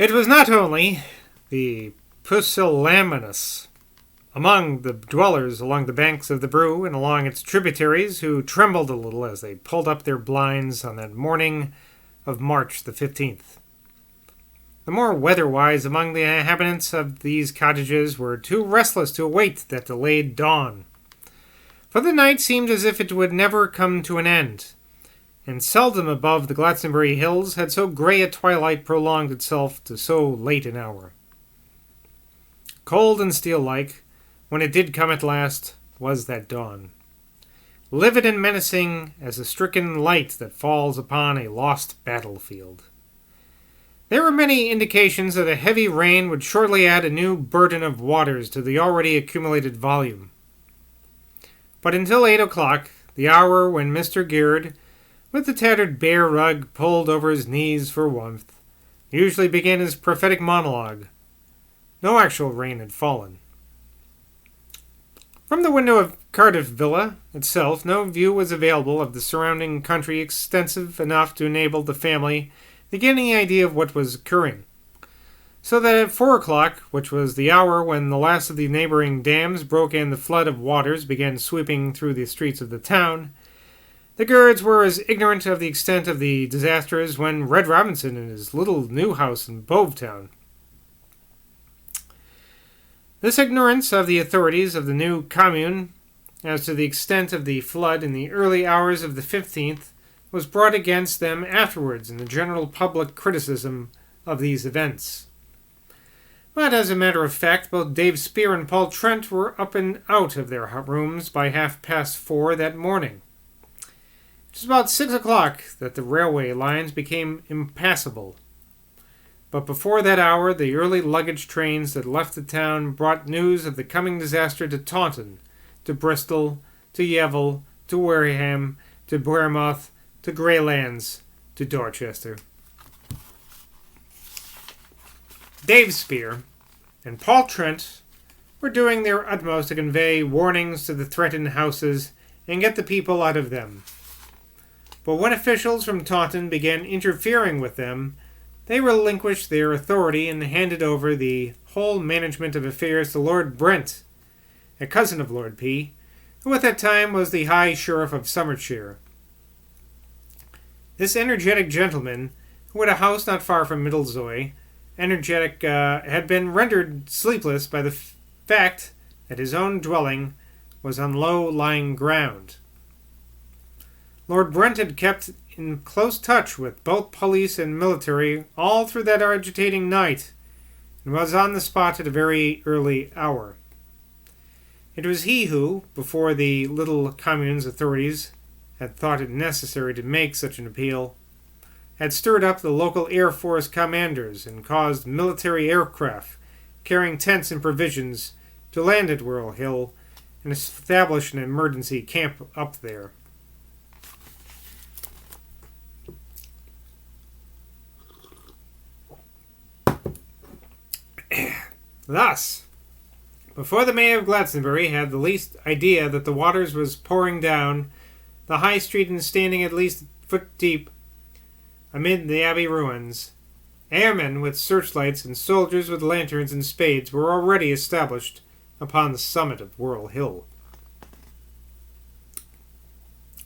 It was not only the pusillanimous among the dwellers along the banks of the Brew and along its tributaries who trembled a little as they pulled up their blinds on that morning of March the 15th. The more weather-wise among the inhabitants of these cottages were too restless to await that delayed dawn. For the night seemed as if it would never come to an end, and seldom above the Glastonbury hills had so grey a twilight prolonged itself to so late an hour. Cold and steel-like, when it did come at last, was that dawn, livid and menacing as a stricken light that falls upon a lost battlefield. There were many indications that a heavy rain would shortly add a new burden of waters to the already accumulated volume. But until 8 o'clock, the hour when Mr. Geard, with the tattered bear rug pulled over his knees for warmth, usually began his prophetic monologue, no actual rain had fallen. From the window of Cardiff Villa itself, no view was available of the surrounding country extensive enough to enable the family to get any idea of what was occurring. So that at 4 o'clock, which was the hour when the last of the neighboring dams broke and the flood of waters began sweeping through the streets of the town, the Guards were as ignorant of the extent of the disaster as when Red Robinson in his little new house in Bovetown. This ignorance of the authorities of the new commune as to the extent of the flood in the early hours of the 15th was brought against them afterwards in the general public criticism of these events. But as a matter of fact, both Dave Spear and Paul Trent were up and out of their rooms by 4:30 that morning. It was about 6 o'clock that the railway lines became impassable. But before that hour, the early luggage trains that left the town brought news of the coming disaster to Taunton, to Bristol, to Yeovil, to Wareham, to Bournemouth, to Greylands, to Dorchester. Dave Spear and Paul Trent were doing their utmost to convey warnings to the threatened houses and get the people out of them. But when officials from Taunton began interfering with them, they relinquished their authority and handed over the whole management of affairs to Lord Brent, a cousin of Lord P., who at that time was the High Sheriff of Somersetshire. This energetic gentleman, who had a house not far from Middlezoy, had been rendered sleepless by the fact that his own dwelling was on low-lying ground. Lord Brent had kept in close touch with both police and military all through that agitating night, and was on the spot at a very early hour. It was he who, before the little commune's authorities had thought it necessary to make such an appeal, had stirred up the local Air Force commanders and caused military aircraft carrying tents and provisions to land at Whirl Hill and establish an emergency camp up there. Thus, before the Mayor of Glastonbury had the least idea that the waters was pouring down the high street and standing at least foot deep amid the abbey ruins, airmen with searchlights and soldiers with lanterns and spades were already established upon the summit of Whirl Hill.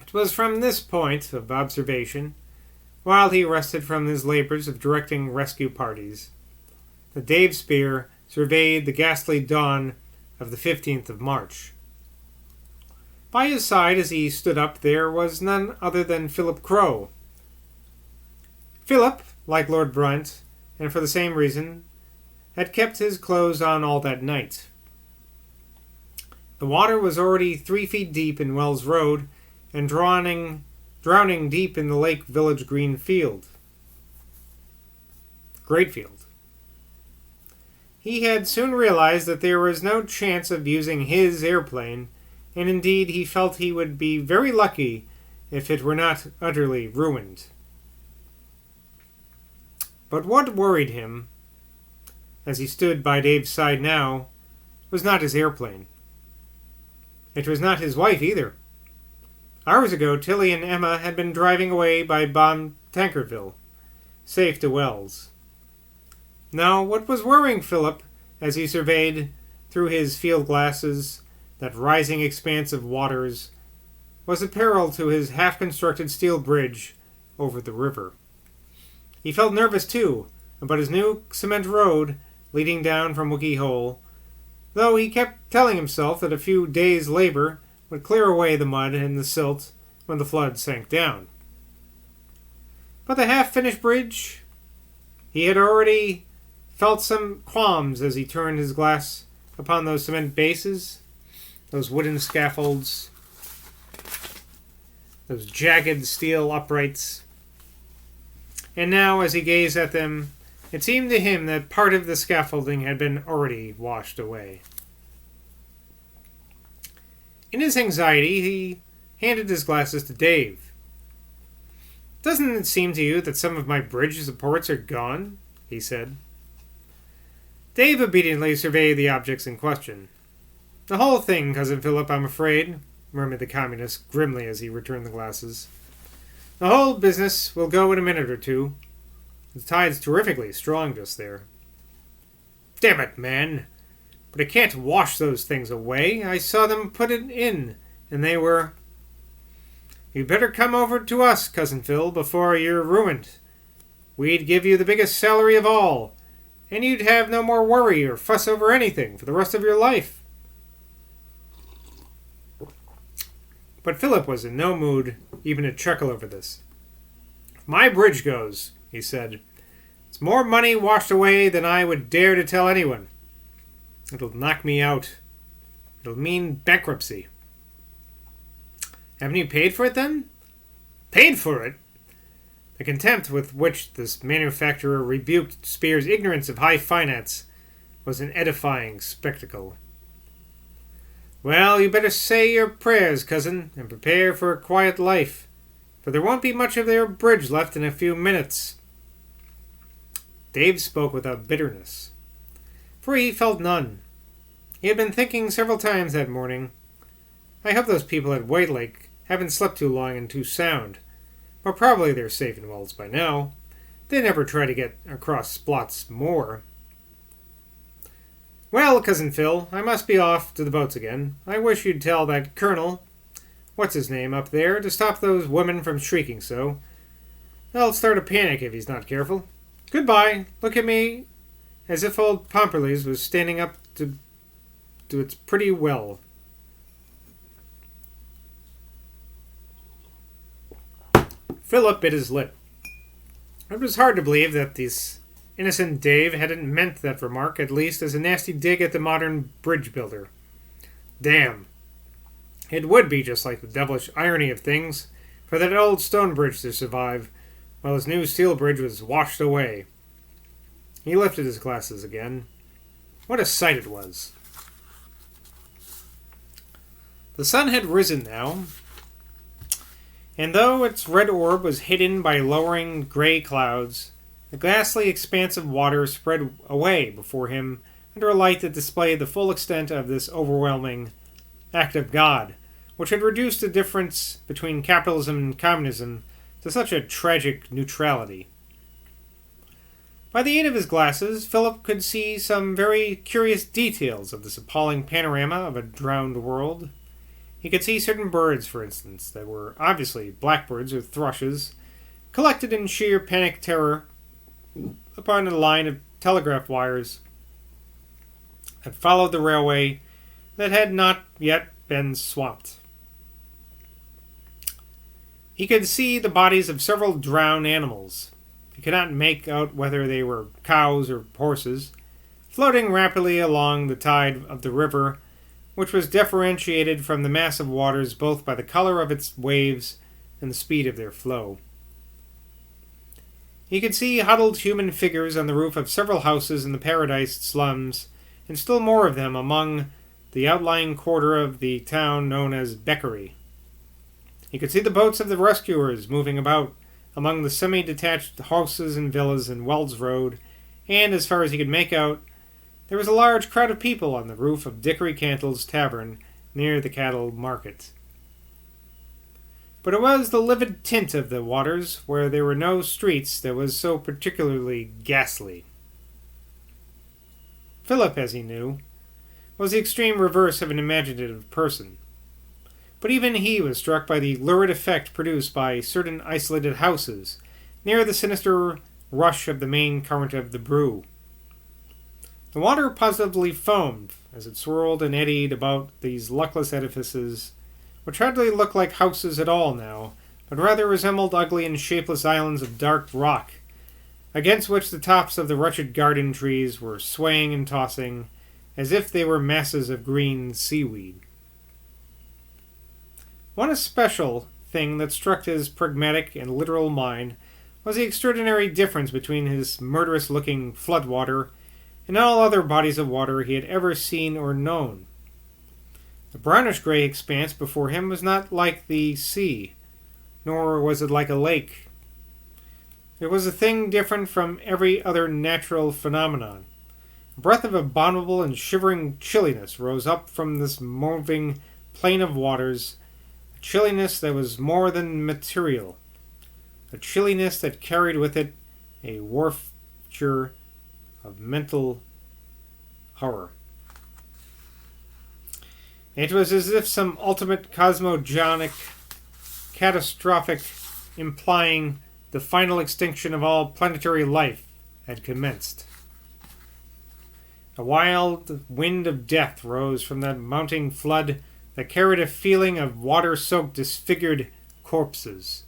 It was from this point of observation, while he rested from his labors of directing rescue parties, that Dave Spear surveyed the ghastly dawn of the 15th of March. By his side as he stood up there was none other than Philip Crowe. Philip, like Lord Brent, and for the same reason, had kept his clothes on all that night. The water was already 3 feet deep in Wells Road and drowning deep in the Lake Village Green Field. Great field. He had soon realized that there was no chance of using his airplane, and indeed he felt he would be very lucky if it were not utterly ruined. But what worried him, as he stood by Dave's side now, was not his airplane. It was not his wife either. Hours ago, Tilly and Emma had been driving away by Tankerville, safe to Wells. No, what was worrying Philip, as he surveyed through his field glasses that rising expanse of waters, was the peril to his half-constructed steel bridge over the river. He felt nervous, too, about his new cement road leading down from Wookie Hole, though he kept telling himself that a few days' labor would clear away the mud and the silt when the flood sank down. But the half-finished bridge, he had already felt some qualms as he turned his glass upon those cement bases, those wooden scaffolds, those jagged steel uprights. And now, as he gazed at them, it seemed to him that part of the scaffolding had been already washed away. In his anxiety, he handed his glasses to Dave. "Doesn't it seem to you that some of my bridge supports are gone?" he said. Dave obediently surveyed the objects in question. "The whole thing, Cousin Philip, I'm afraid," murmured the communist grimly as he returned the glasses. "The whole business will go in a minute or two. The tide's terrifically strong just there." "Damn it, man! But I can't wash those things away. I saw them put it in, and they were..." "You'd better come over to us, Cousin Phil, before you're ruined. We'd give you the biggest salary of all, and you'd have no more worry or fuss over anything for the rest of your life." But Philip was in no mood even to chuckle over this. "If my bridge goes," he said, "it's more money washed away than I would dare to tell anyone. It'll knock me out. It'll mean bankruptcy." "Haven't you paid for it, then?" "Paid for it?" The contempt with which this manufacturer rebuked Spear's ignorance of high finance was an edifying spectacle. "Well, you better say your prayers, cousin, and prepare for a quiet life, for there won't be much of their bridge left in a few minutes." Dave spoke without bitterness, for he felt none. He had been thinking several times that morning, "I hope those people at White Lake haven't slept too long and too sound, but probably they're safe in Wells by now. They never try to get across Splot's Moor." "Well, Cousin Phil, I must be off to the boats again. I wish you'd tell that Colonel, what's-his-name, up there, to stop those women from shrieking so. They'll start a panic if he's not careful. Goodbye. Look at me as if old Pomperleys was standing up to its pretty well." Philip bit his lip. It was hard to believe that this innocent Dave hadn't meant that remark, at least as a nasty dig at the modern bridge builder. Damn. It would be just like the devilish irony of things for that old stone bridge to survive, while his new steel bridge was washed away. He lifted his glasses again. What a sight it was. The sun had risen now, and though its red orb was hidden by lowering gray clouds, the ghastly expanse of water spread away before him under a light that displayed the full extent of this overwhelming act of God, which had reduced the difference between capitalism and communism to such a tragic neutrality. By the aid of his glasses, Philip could see some very curious details of this appalling panorama of a drowned world. He could see certain birds, for instance, that were obviously blackbirds or thrushes, collected in sheer panic terror upon a line of telegraph wires that followed the railway that had not yet been swamped. He could see the bodies of several drowned animals. He could not make out whether they were cows or horses, floating rapidly along the tide of the river, which was differentiated from the mass of waters both by the color of its waves and the speed of their flow. He could see huddled human figures on the roof of several houses in the paradise slums, and still more of them among the outlying quarter of the town known as Beckery. He could see the boats of the rescuers moving about among the semi-detached houses and villas in Wells Road, and, as far as he could make out, there was a large crowd of people on the roof of Dickory Cantle's tavern near the cattle market. But it was the livid tint of the waters, where there were no streets, that was so particularly ghastly. Philip, as he knew, was the extreme reverse of an imaginative person. But even he was struck by the lurid effect produced by certain isolated houses near the sinister rush of the main current of the brew. The water positively foamed as it swirled and eddied about these luckless edifices, which hardly looked like houses at all now, but rather resembled ugly and shapeless islands of dark rock, against which the tops of the wretched garden trees were swaying and tossing, as if they were masses of green seaweed. One especial thing that struck his pragmatic and literal mind was the extraordinary difference between his murderous-looking floodwater and all other bodies of water he had ever seen or known. The brownish-gray expanse before him was not like the sea, nor was it like a lake. It was a thing different from every other natural phenomenon. A breath of abominable and shivering chilliness rose up from this moving plain of waters, a chilliness that was more than material, a chilliness that carried with it a wafture of mental horror. It was as if some ultimate cosmogonic catastrophic implying the final extinction of all planetary life had commenced. A wild wind of death rose from that mounting flood that carried a feeling of water-soaked, disfigured corpses.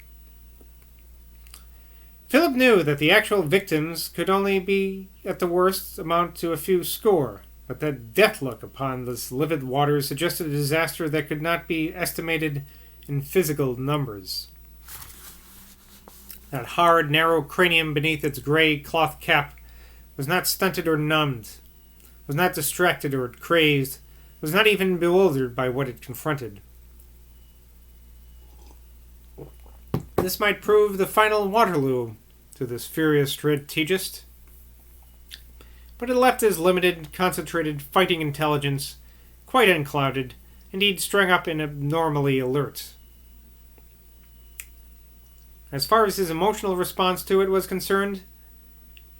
Philip knew that the actual victims could only be, at the worst, amount to a few score, but that death look upon this livid water suggested a disaster that could not be estimated in physical numbers. That hard, narrow cranium beneath its gray cloth cap was not stunted or numbed, was not distracted or crazed, was not even bewildered by what it confronted. This might prove the final Waterloo to this furious strategist, but it left his limited, concentrated fighting intelligence quite unclouded, indeed strung up and abnormally alert. As far as his emotional response to it was concerned,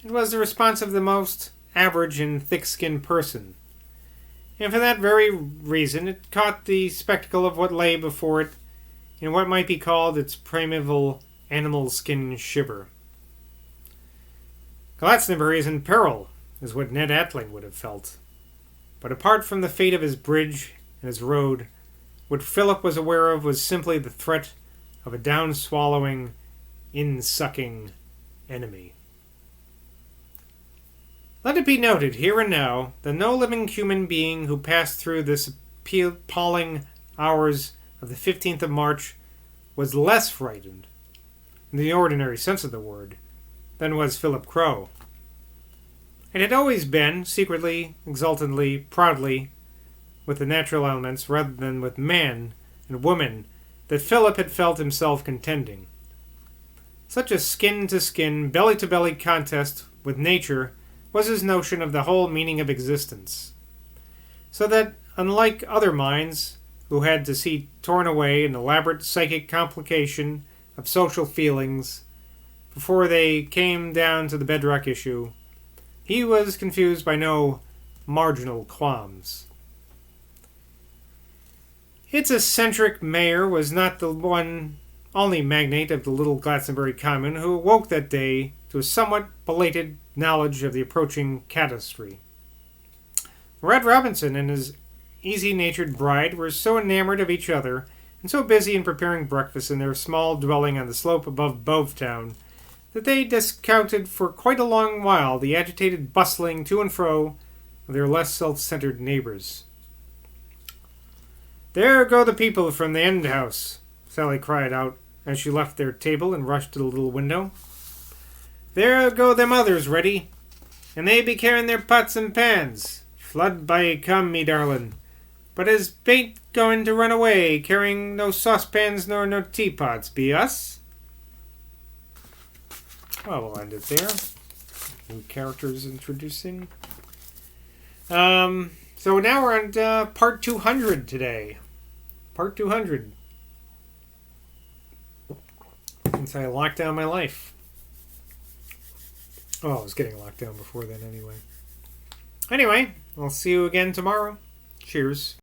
it was the response of the most average and thick-skinned person, and for that very reason it caught the spectacle of what lay before it in what might be called its primeval animal skin shiver. Glastonbury is in peril, is what Ned Atling would have felt. But apart from the fate of his bridge and his road, what Philip was aware of was simply the threat of a down-swallowing, in-sucking enemy. Let it be noted here and now that no living human being who passed through this appalling hours of the 15th of March was less frightened, in the ordinary sense of the word, than was Philip Crowe. It had always been, secretly, exultantly, proudly, with the natural elements rather than with man and woman, that Philip had felt himself contending. Such a skin-to-skin, belly-to-belly contest with nature was his notion of the whole meaning of existence. So that, unlike other minds, who had to see torn away an elaborate psychic complication of social feelings before they came down to the bedrock issue, he was confused by no marginal qualms. Its eccentric mayor was not the only magnate of the little Glastonbury commune who awoke that day to a somewhat belated knowledge of the approaching catastrophe. Red Robinson and his easy-natured bride were so enamored of each other and so busy in preparing breakfast in their small dwelling on the slope above Bovetown that they discounted for quite a long while the agitated bustling to and fro of their less self-centered neighbors. "There go the people from the end house," Sally cried out as she left their table and rushed to the little window. "There go them others ready, and they be carrying their pots and pans. Flood by come, me darlin', but as bain't going to run away carrying no saucepans nor no teapots, be us?" Well, we'll end it there. New characters introducing. So now we're on part 200 today. Part 200. Since I locked down my life. Oh, I was getting locked down before then anyway. Anyway, I'll see you again tomorrow. Cheers.